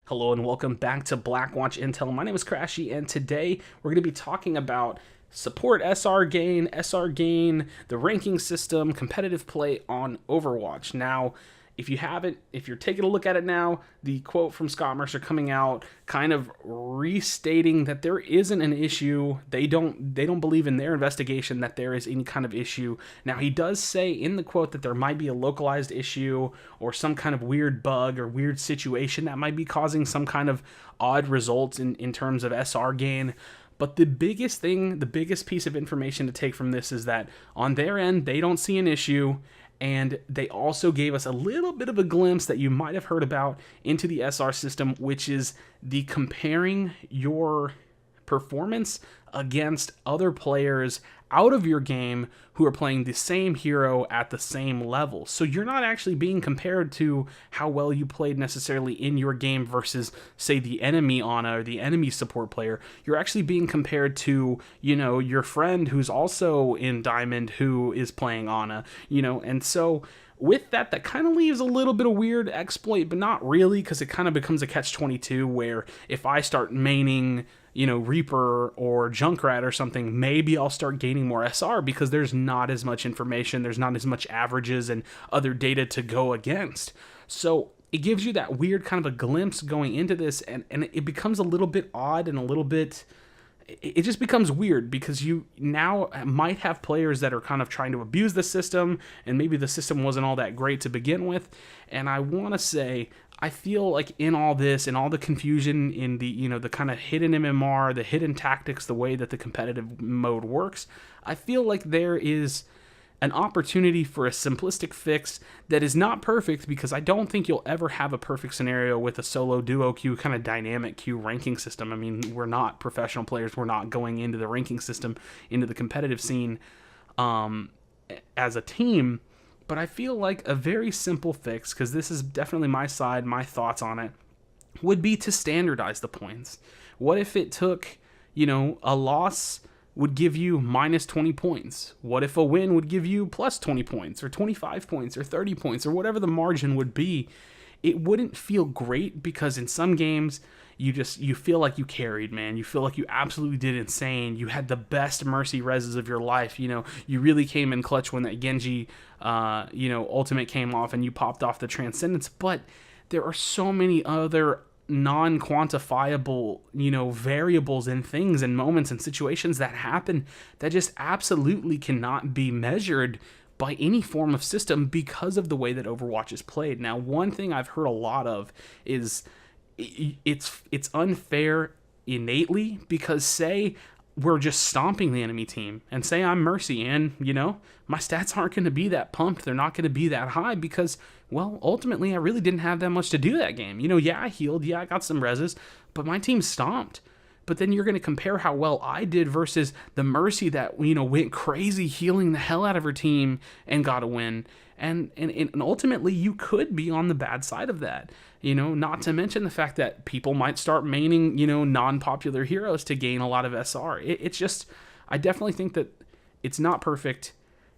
Hello and welcome back to Blackwatch Intel. My name is Crashy, and today we're going to be talking about support SR gain, the ranking system, competitive play on Overwatch. Now, if you're taking a look at it now, the quote from Scott Mercer coming out kind of restating that there isn't an issue. They don't believe in their investigation that there is any kind of issue. Now, he does say in the quote that there might be a localized issue or some kind of weird bug or weird situation that might be causing some kind of odd results in terms of SR gain. But the biggest piece of information to take from this is that on their end, they don't see an issue. And they also gave us a little bit of a glimpse that you might have heard about into the SR system, which is the comparing your performance against other players out of your game who are playing the same hero at the same level. So you're not actually being compared to how well you played necessarily in your game versus, say, the enemy Ana or the enemy support player. You're actually being compared to, your friend who's also in Diamond who is playing Ana, and so with that kind of leaves a little bit of weird exploit, but not really, because it kind of becomes a catch-22 where if I start maining, Reaper or Junkrat or something, maybe I'll start gaining more SR because there's not as much information, there's not as much averages and other data to go against. So it gives you that weird kind of a glimpse going into this, and it becomes a little bit odd and a little bit... It just becomes weird because you now might have players that are kind of trying to abuse the system, and maybe the system wasn't all that great to begin with. And I want to say, I feel like in all this and all the confusion in the, the kind of hidden MMR, the hidden tactics, the way that the competitive mode works, I feel like there is an opportunity for a simplistic fix that is not perfect, because I don't think you'll ever have a perfect scenario with a solo duo queue kind of dynamic queue ranking system. I mean, we're not professional players. We're not going into the ranking system, into the competitive scene as a team. But I feel like a very simple fix, because this is definitely my side, my thoughts on it, would be to standardize the points. What if it took, a loss would give you minus 20 points? What if a win would give you plus 20 points or 25 points or 30 points or whatever the margin would be? It wouldn't feel great, because in some games you feel like you carried, man. You feel like you absolutely did insane. You had the best Mercy reses of your life. You really came in clutch when that Genji ultimate came off and you popped off the Transcendence. But there are so many other non-quantifiable, variables and things and moments and situations that happen that just absolutely cannot be measured by any form of system because of the way that Overwatch is played. Now, one thing I've heard a lot of is it's unfair innately, because say we're just stomping the enemy team, and say I'm Mercy, and my stats aren't going to be that pumped, they're not going to be that high, because, well, ultimately I really didn't have that much to do that game. Yeah, I healed, yeah, I got some reses, but my team stomped. But then you're going to compare how well I did versus the Mercy that, went crazy healing the hell out of her team and got a win. And ultimately, you could be on the bad side of that. Not to mention the fact that people might start maining, non-popular heroes to gain a lot of SR. It's just, I definitely think that it's not perfect.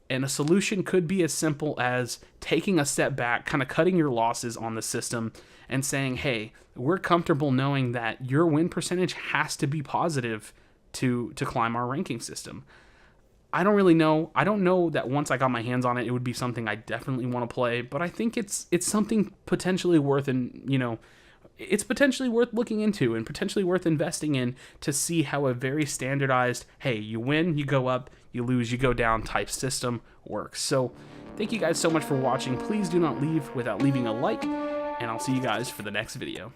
And a solution could be as simple as taking a step back, kind of cutting your losses on the system and saying, hey, we're comfortable knowing that your win percentage has to be positive to climb our ranking system. I don't really know. I don't know that once I got my hands on it, it would be something I definitely want to play, but I think it's something potentially worth, it's potentially worth looking into and potentially worth investing in to see how a very standardized, hey, you win, you go up, you lose, you go down type system works. So thank you guys so much for watching. Please do not leave without leaving a like, and I'll see you guys for the next video.